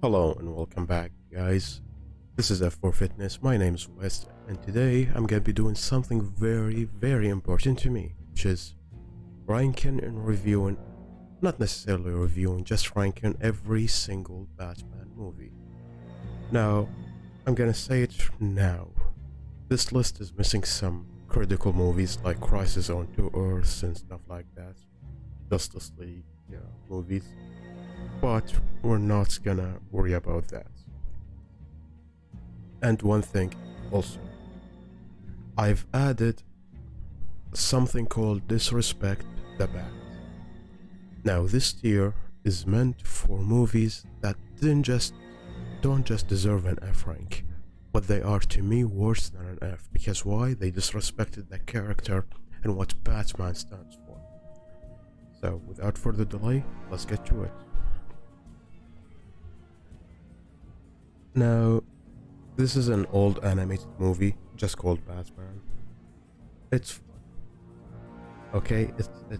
Hello and welcome back, guys. This is F4 Fitness. My name is West, and today I'm gonna be doing something very important to me, which is ranking and reviewing, not necessarily reviewing, just ranking every single Batman movie. Now, I'm gonna say it now. This list is missing some critical movies like Crisis on Two Earths and stuff like that, Justice League, movies. But we're not gonna worry about that. And one thing also, I've added something called Disrespect the Bat. Now, this tier is meant for movies that don't just deserve an F rank, but they are to me worse than an F. Because why? They disrespected the character and what Batman stands for. So, without further delay, let's get to it. Now, this is an old animated movie just called Batman. It's fun. Okay, it's fine.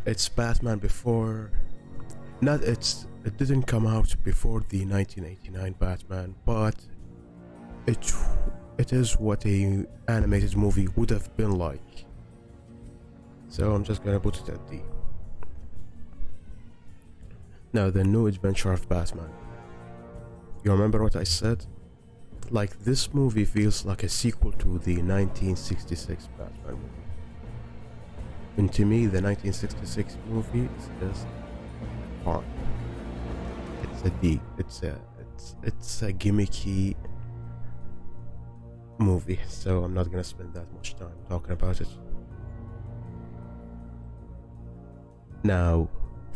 It's Batman before not it didn't come out before the 1989 Batman, but it it is what a animated movie would have been like. So I'm just gonna put it at D. Now, the new adventure of Batman. You remember what I said? Like, this movie feels like a sequel to the 1966 Batman movie. And to me, the 1966 movie is just fun. It's a D. It's a gimmicky movie, so I'm not gonna spend that much time talking about it. Now,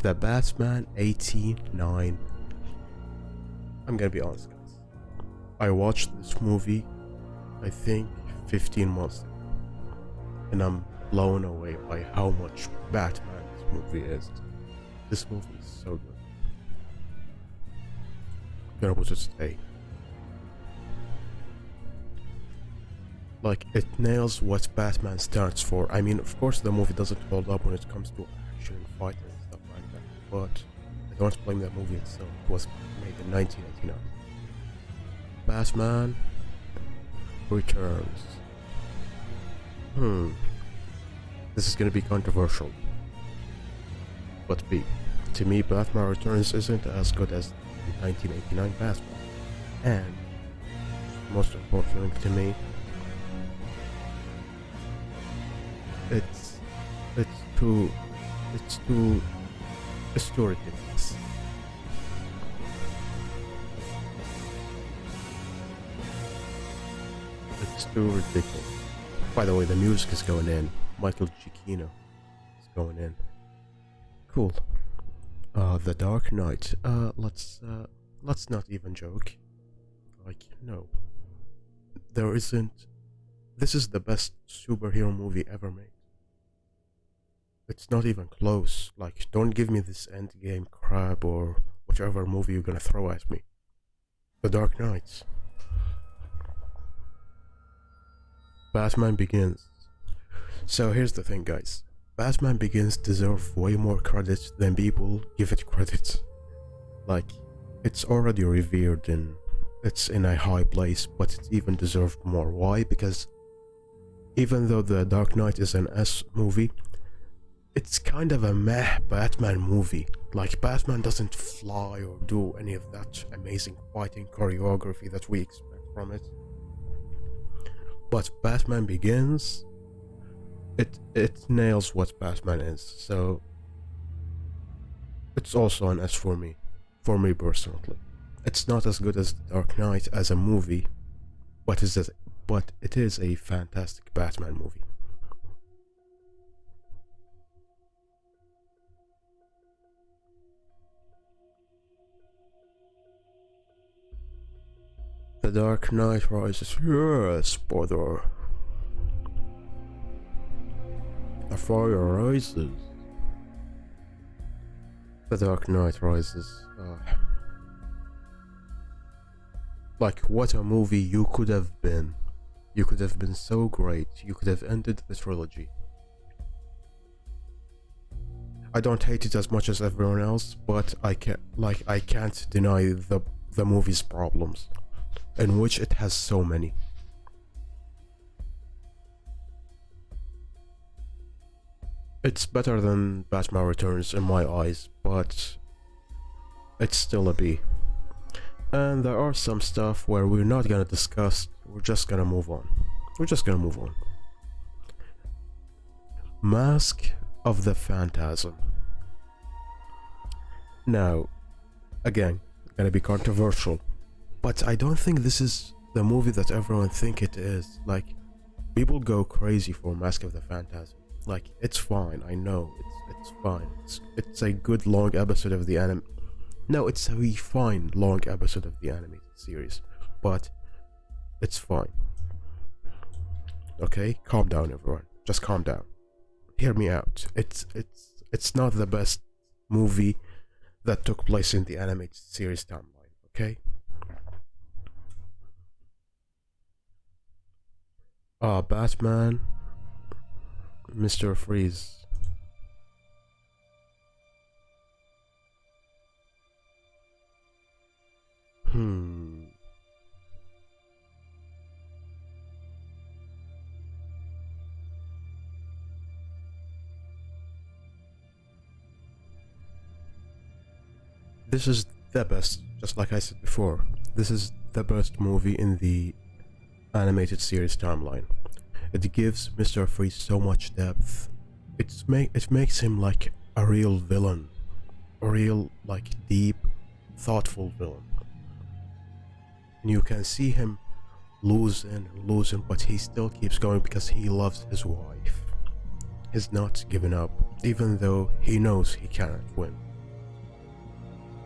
the Batman 89. I'm gonna be honest, guys. I watched this movie, I think, 15 months ago, and I'm blown away by how much Batman this movie is. This movie is so good. I'm gonna put it today. Like, it nails what Batman stands for. I mean, of course, the movie doesn't hold up when it comes to action and fighting and stuff like that, but I don't blame that movie itself. It was made in 1989. Batman Returns. This is gonna be controversial, but B. To me, Batman Returns isn't as good as the 1989 Batman. And, most importantly to me, it's it's too it's too ridiculous. It's too ridiculous. By the way, the music is going in. Michael Giacchino is going in. Cool. The Dark Knight. Let's not even joke. Like, no. There isn't. This is the best superhero movie ever made. It's not even close. Like, don't give me this Endgame crap or whichever movie you're gonna throw at me. The Dark Knight. Batman Begins. So here's the thing, guys. Batman Begins deserves way more credit than people give it credit. Like, it's already revered and it's in a high place, but it even deserved more. Why? Because even though The Dark Knight is an S movie, it's kind of a meh Batman movie. Like, Batman doesn't fly or do any of that amazing fighting choreography that we expect from it. But Batman Begins, it nails what Batman is. So it's also an S for me personally. It's not as good as The Dark Knight as a movie, but it is a fantastic Batman movie. The Dark Knight Rises. Yes, brother. The fire rises. The Dark Knight Rises. Like, what a movie you could have been. You could have been so great. You could have ended the trilogy. I don't hate it as much as everyone else, but I can't deny the movie's problems, in which it has so many. It's better than Batman Returns in my eyes, but it's still a B. And there are some stuff where we're not gonna discuss, we're just gonna move on. We're just gonna move on. Mask of the Phantasm. Now, again, gonna be controversial, but I don't think this is the movie that everyone think it is. Like, people go crazy for Mask of the Phantasm. Like, it's fine, I know, it's fine. It's a good long episode of the anime. No, it's a fine long episode of the animated series, but it's fine. Okay, calm down, everyone. Just calm down. Hear me out. It's not the best movie that took place in the animated series timeline. Okay. Batman, Mr. Freeze. Hmm. This is the best, just like I said before. This is the best movie in the animated series timeline. It gives Mr. Freeze so much depth. It makes him like a real villain, a real like deep, thoughtful villain. And you can see him losing, but he still keeps going because he loves his wife. He's not giving up, even though he knows he cannot win.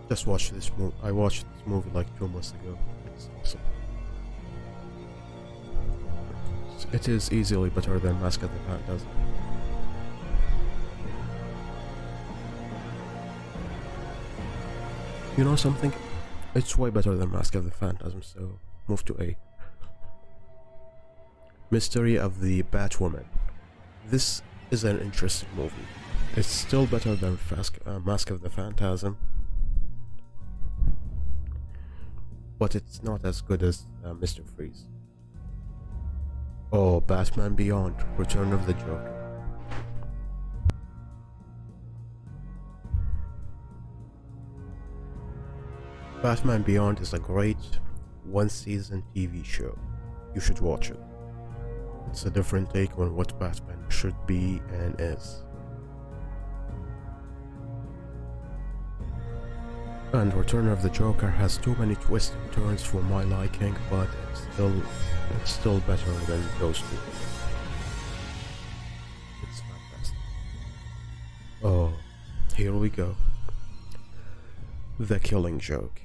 Just watch this movie. I watched this movie like 2 months ago. It's awesome. It is easily better than Mask of the Phantasm. You know something? It's way better than Mask of the Phantasm, so move to A. Mystery of the Batwoman. This is an interesting movie. It's still better than Mask of the Phantasm, but it's not as good as Mr. Freeze. Oh, Batman Beyond, Return of the Joker. Batman Beyond is a great one-season TV show. You should watch it. It's a different take on what Batman should be and is. And Return of the Joker has too many twists and turns for my liking, but it's still better than those two. It's fantastic. Oh, here we go. The Killing Joke.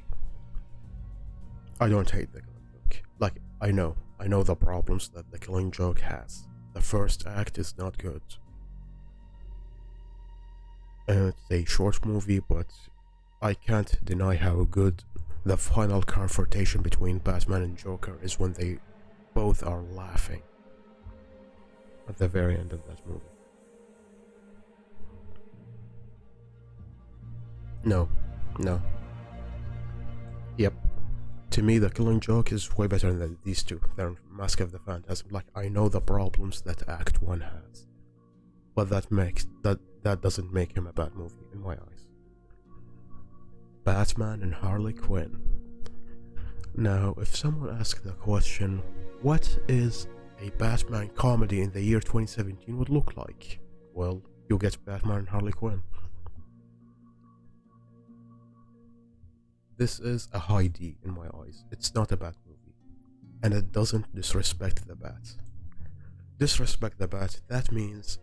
I don't hate The Killing Joke. Like, I know the problems that The Killing Joke has. The first act is not good. And it's a short movie, but I can't deny how good the final confrontation between Batman and Joker is when they both are laughing at the very end of that movie. No. Yep. To me, The Killing Joke is way better than these two, than Mask of the Phantasm. Like, I know the problems that Act 1 has, but that doesn't make him a bad movie in my eyes. Batman and Harley Quinn. Now, if someone asks the question, what is a Batman comedy in the year 2017 would look like? Well, you get Batman and Harley Quinn. This is a high D in my eyes. It's not a bad movie. And it doesn't disrespect the Bat. Disrespect the Bat, that means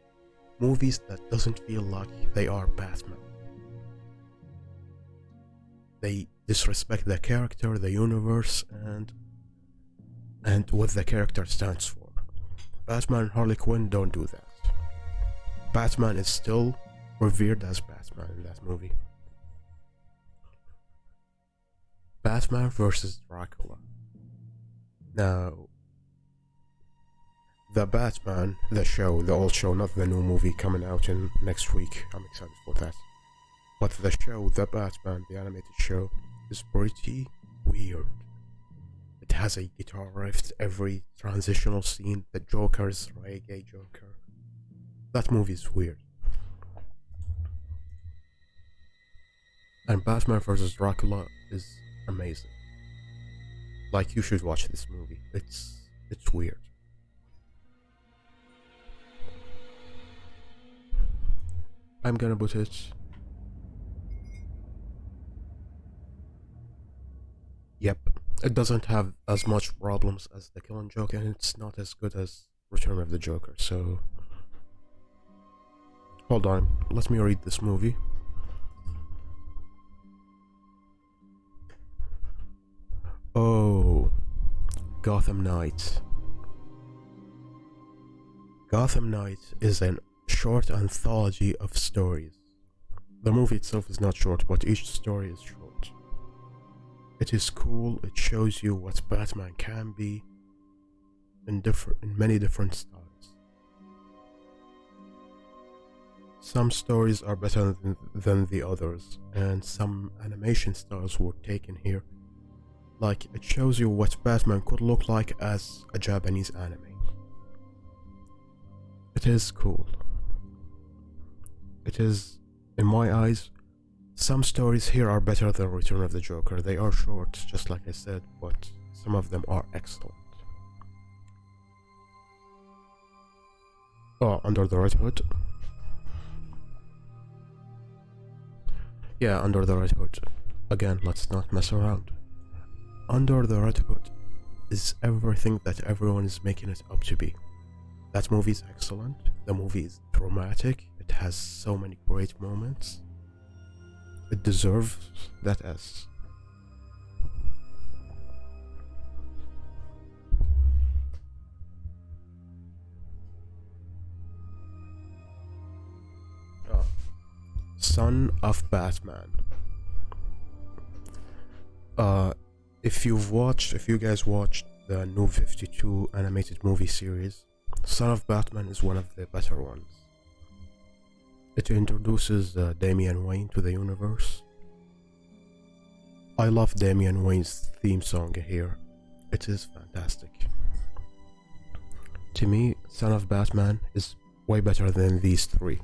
movies that doesn't feel like they are Batman. They disrespect the character, the universe, and what the character stands for. Batman and Harley Quinn don't do that. Batman is still revered as Batman in that movie. Batman vs. Dracula. Now, The Batman, the show, the old show, not the new movie coming out in next week. I'm excited for that. But the show, The Batman, the animated show, is pretty weird. It has a guitar riff every transitional scene. The Joker's reggae Joker. That movie is weird. And Batman vs. Dracula is amazing. Like, you should watch this movie. It's weird. I'm gonna put it. Yep. It doesn't have as much problems as The Killing Joke, and it's not as good as Return of the Joker, so... Hold on, let me read this movie. Oh, Gotham Knight. Gotham Knight is a short anthology of stories. The movie itself is not short, but each story is short. It is cool, it shows you what Batman can be in many different styles. Some stories are better than the others, and some animation styles were taken here. Like, it shows you what Batman could look like as a Japanese anime. It is cool. It is, in my eyes, some stories here are better than Return of the Joker. They are short, just like I said, but some of them are excellent. Oh, Under the Red Hood. Yeah, Under the Red Hood. Again, let's not mess around. Under the Red Hood is everything that everyone is making it up to be. That movie is excellent. The movie is dramatic. It has so many great moments. It deserves that S. Oh. Son of Batman. If you guys watched the New 52 animated movie series, Son of Batman is one of the better ones. It introduces Damian Wayne to the universe. I love Damian Wayne's theme song here. It is fantastic. To me, Son of Batman is way better than these three.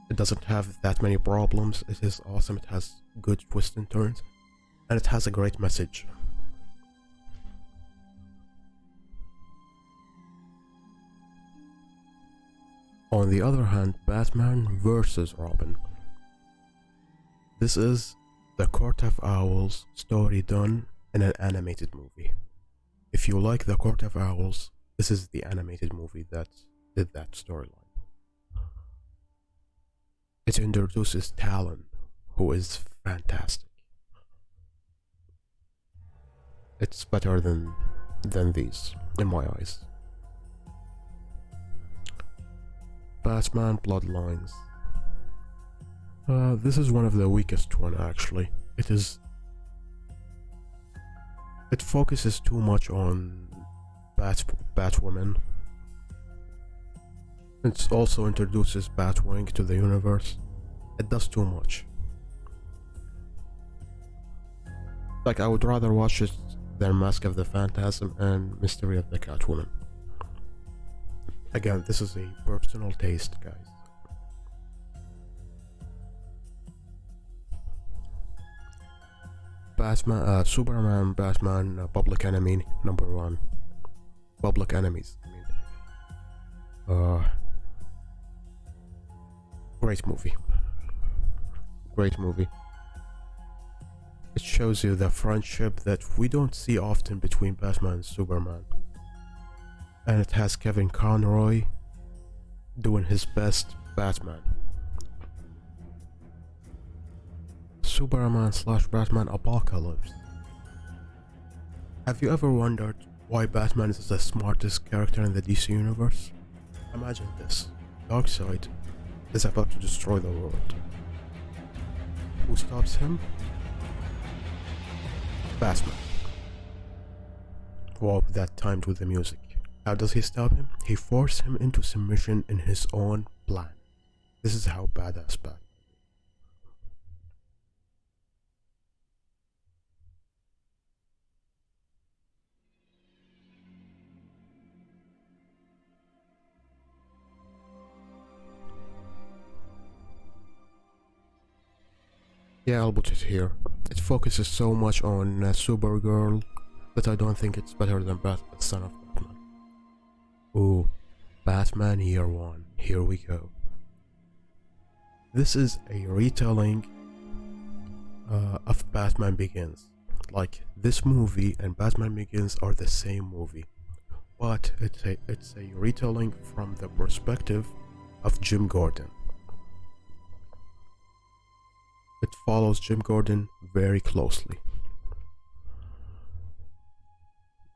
It doesn't have that many problems. It is awesome. It has good twists and turns. And it has a great message. On the other hand, Batman vs. Robin. This is the Court of Owls story done in an animated movie. If you like the Court of Owls, this is the animated movie that did that storyline. It introduces Talon, who is fantastic. It's better than these, in my eyes. Batman Bloodlines. This is one of the weakest one, actually. It focuses too much on Batwoman. It also introduces Batwing to the universe. It does too much. Like, I would rather watch it than Mask of the Phantasm and Mystery of the Catwoman. Again, this is a personal taste, guys. Superman, Batman, Public Enemy, number 1. Public Enemies, I mean. Great movie. Great movie. It shows you the friendship that we don't see often between Batman and Superman. And it has Kevin Conroy doing his best Batman. Superman/Batman Apocalypse. Have you ever wondered why Batman is the smartest character in the DC universe? Imagine this. Darkseid is about to destroy the world. Who stops him? Batman. Wow, that timed with the music. How does he stop him? He forces him into submission in his own plan. This is how badass Batman. Yeah, I'll put it here. It focuses so much on Supergirl that I don't think it's better than Son of Batman. Ooh, Batman Year One. Here we go. This is a retelling of Batman Begins. Like, this movie and Batman Begins are the same movie, but it's a retelling from the perspective of Jim Gordon. It follows Jim Gordon very closely.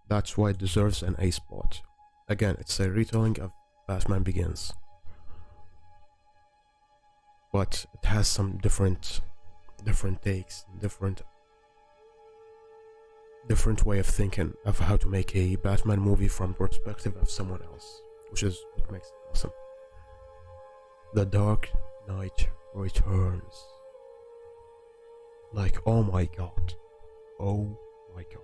That's why it deserves an A spot. Again, it's a retelling of Batman Begins, but it has some different takes, different way of thinking of how to make a Batman movie from perspective of someone else, which is what makes it awesome. The Dark Knight Returns. Like, oh my god. Oh my god.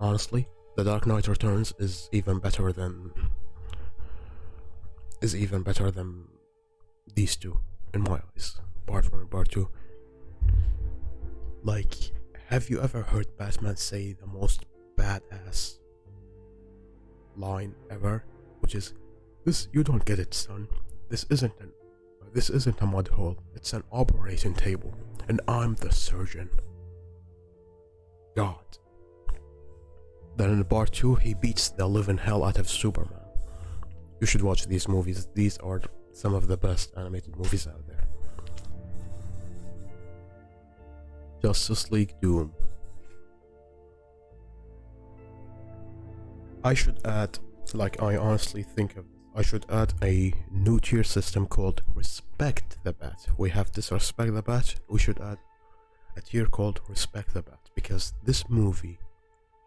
Honestly, The Dark Knight Returns is even better than these two, in my eyes. Part 1 and Part 2. Like, have you ever heard Batman say the most badass line ever? Which is, "This, you don't get it, son. This isn't a mud hole. It's an operating table, and I'm the surgeon." God. Then in Part 2, he beats the living hell out of Superman. You should watch these movies. These are some of the best animated movies out there. Justice League Doom. I should add, like, I honestly think of, I should add a new tier system called Respect the Bat. We have Disrespect the Bat. We should add a tier called Respect the Bat, because this movie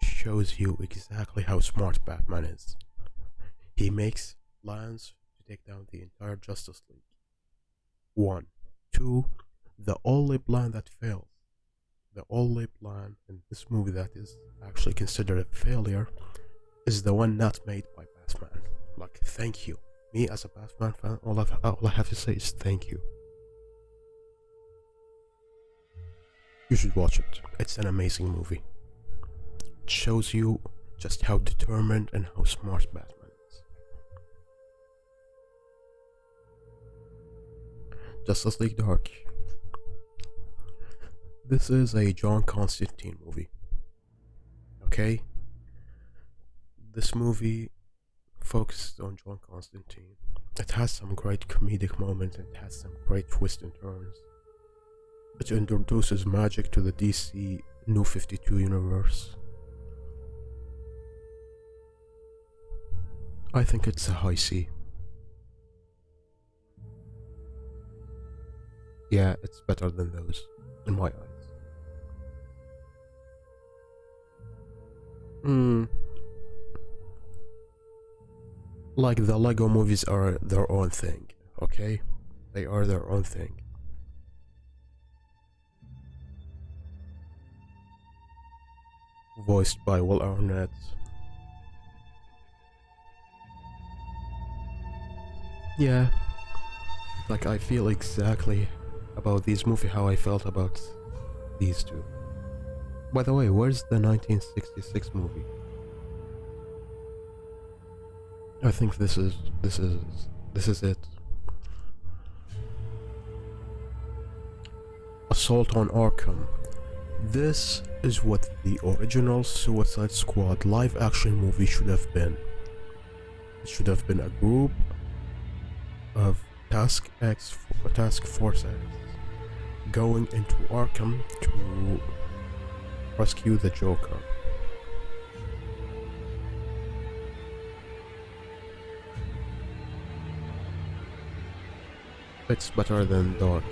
shows you exactly how smart Batman is. He makes plans to take down the entire Justice League. 1. 2. The only plan that fails, the only plan in this movie that is actually considered a failure, is the one not made by Batman. Like, thank you. Me as a Batman fan, all I have to say is thank you. You should watch it. It's an amazing movie. It shows you just how determined and how smart Batman is. Justice League Dark. This is a John Constantine movie. Okay? This movie focuses on John Constantine. It has some great comedic moments, it has some great twists and turns. It introduces magic to the DC New 52 universe. I think it's a high C. Yeah, it's better than those, in my eyes. Like, the Lego movies are their own thing, okay? They are their own thing. Voiced by Will Arnett. Yeah, like, I feel exactly about these movies how I felt about these two. By the way, where's the 1966 movie? I think this is it. Assault on Arkham. This is what the original Suicide Squad live action movie should have been. It should have been a group of Task Force X going into Arkham to rescue the Joker. It's better than Dark,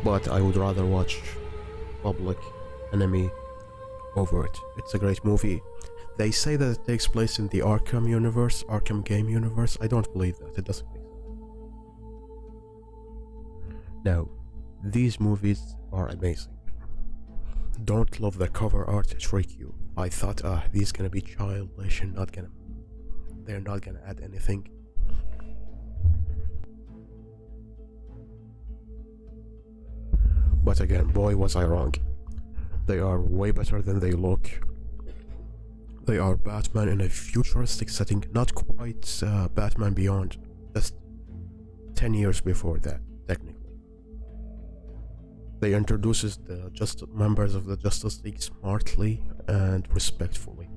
but I would rather watch Public Enemy over it. It's a great movie. They say that it takes place in the Arkham universe, Arkham game universe. I don't believe that. It doesn't make sense. Now, these movies are amazing. Don't love the cover art to trick you. I thought, these gonna be childish and they're not gonna add anything. But again, boy was I wrong. They are way better than they look. They are Batman in a futuristic setting, not quite Batman Beyond, just 10 years before that, technically. They introduces the members of the Justice League smartly and respectfully.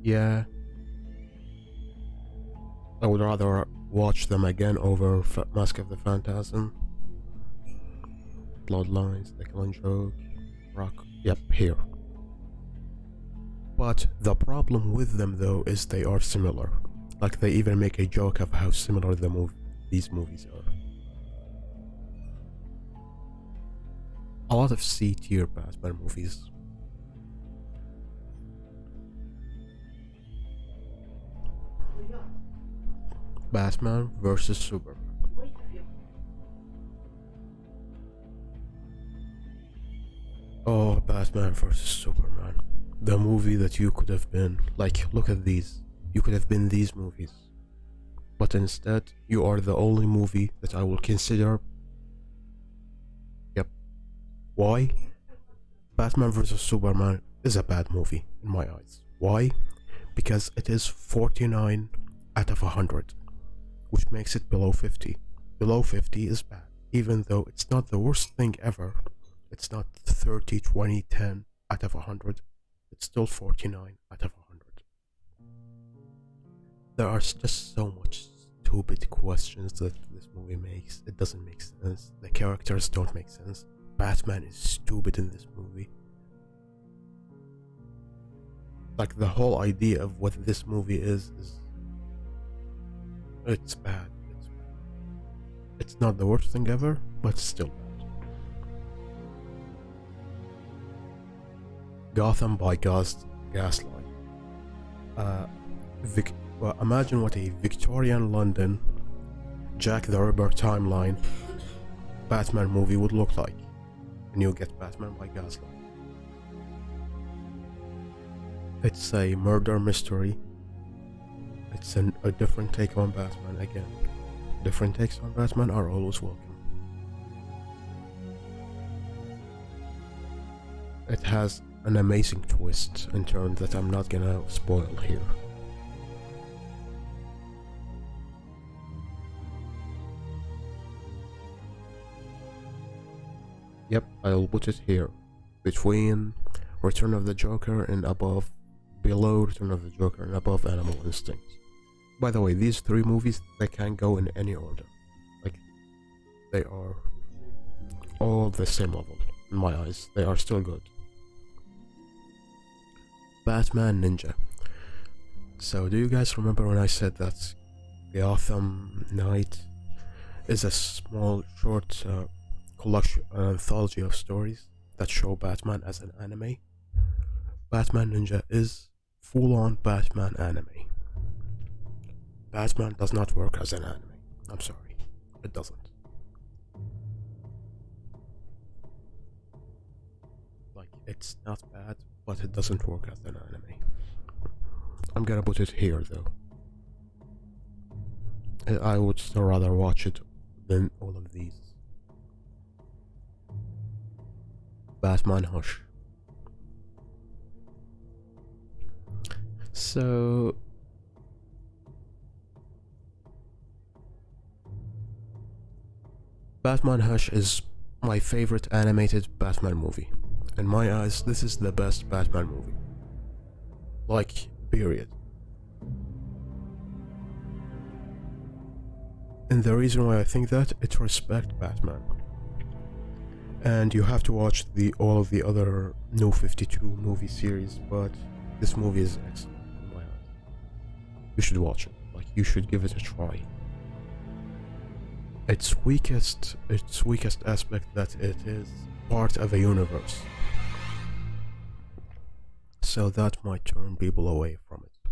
Yeah, I would rather watch them again over Mask of the Phantasm, Bloodlines, The Killing Joke, Rock. Yep, here. But the problem with them though is they are similar. Like they even make a joke of how similar these movies are. A lot of C-tier Batman movies. Batman versus Superman. Oh, Batman versus Superman. The movie that you could have been. Like, look at these. You could have been these movies. But instead, you are the only movie that I will consider. Yep. Why? Batman vs. Superman is a bad movie in my eyes. Why? Because it is 49 out of 100, which makes it below 50. Below 50 is bad. Even though it's not the worst thing ever, it's not 30, 20, 10 out of 100, it's still 49 out of 100. There are just so much stupid questions that this movie makes. It doesn't make sense. The characters don't make sense. Batman is stupid in this movie. Like the whole idea of what this movie is it's bad. It's bad. It's not the worst thing ever, but it's still bad. Gotham by Gaslight. Well, imagine what a Victorian London, Jack the Ripper timeline Batman movie would look like, and you'll get Batman by Gaslight. It's a murder mystery. It's a different take on Batman again. Different takes on Batman are always welcome. It has an amazing twist in turn that I'm not gonna spoil here. Yep, I'll put it here. Between Return of the Joker and below Return of the Joker and above Animal Instinct. By the way, these three movies, they can go in any order. Like, they are all the same level, in my eyes. They are still good. Batman Ninja. So, do you guys remember when I said that Gotham Knight is a small, short collection, an anthology of stories that show Batman as an anime? Batman Ninja is full-on Batman anime. Batman does not work as an anime. I'm sorry, it doesn't. Like, it's not bad, but it doesn't work as an anime. I'm gonna put it here though. I would still rather watch it than all of these. Batman Hush. So Batman Hush is my favorite animated Batman movie. In my eyes, this is the best Batman movie. Like, period. And the reason why I think that, it respects Batman. And you have to watch all of the other New 52 movie series, but this movie is excellent in my eyes. You should watch it. Like, you should give it a try. Its weakest aspect that it is part of a universe. So that might turn people away from it.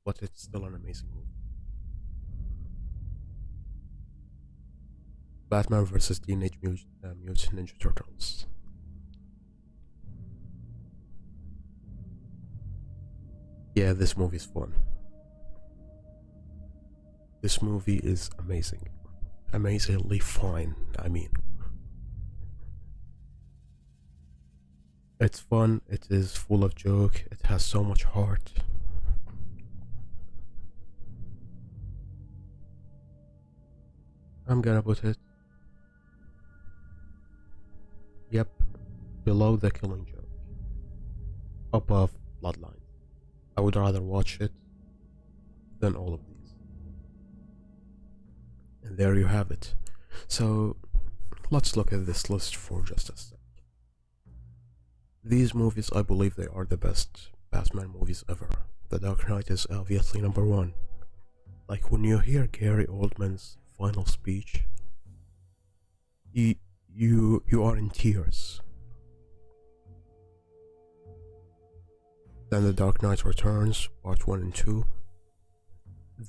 But it's still an amazing movie. Batman vs. Teenage Mutant Ninja Turtles. Yeah, this movie is fun. This movie is amazing. Amazingly fine, I mean. It's fun, it is full of joke, it has so much heart. I'm gonna put it, yep, below The Killing Joke, above Bloodline. I would rather watch it than all of these. And there you have it. So, let's look at this list for just a sec. These movies, I believe they are the best Batman movies ever. The Dark Knight is obviously number one. Like when you hear Gary Oldman's final speech, you are in tears. Then The Dark Knight Returns, part 1 and 2.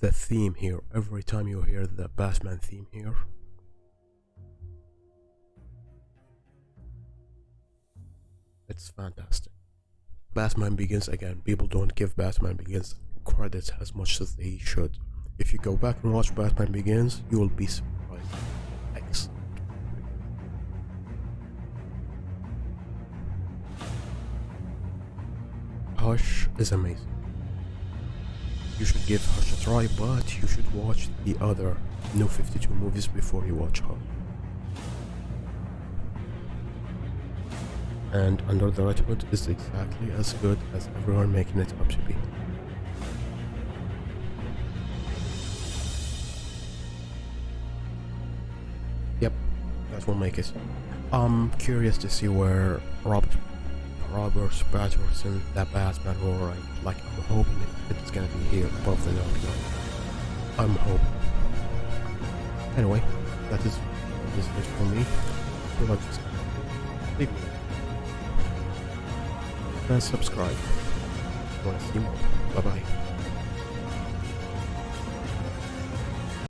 The theme here, every time you hear the Batman theme here, it's fantastic. Batman Begins, again, people don't give Batman Begins credit as much as they should. If you go back and watch Batman Begins, you will be surprised. Excellent. Hush is amazing. You should give Hush a try, but you should watch the other New 52 movies before you watch Hush. And Under the Red Hood is exactly as good as everyone making it up to be. Yep, that will make it. I'm curious to see where Robert Pattinson, that Batman will rank. Like, I'm hoping it's gonna be here above the Dark Knight. I'm hoping. Anyway, that is it for me. If you like this, leave me and subscribe if you want to see more. Bye bye.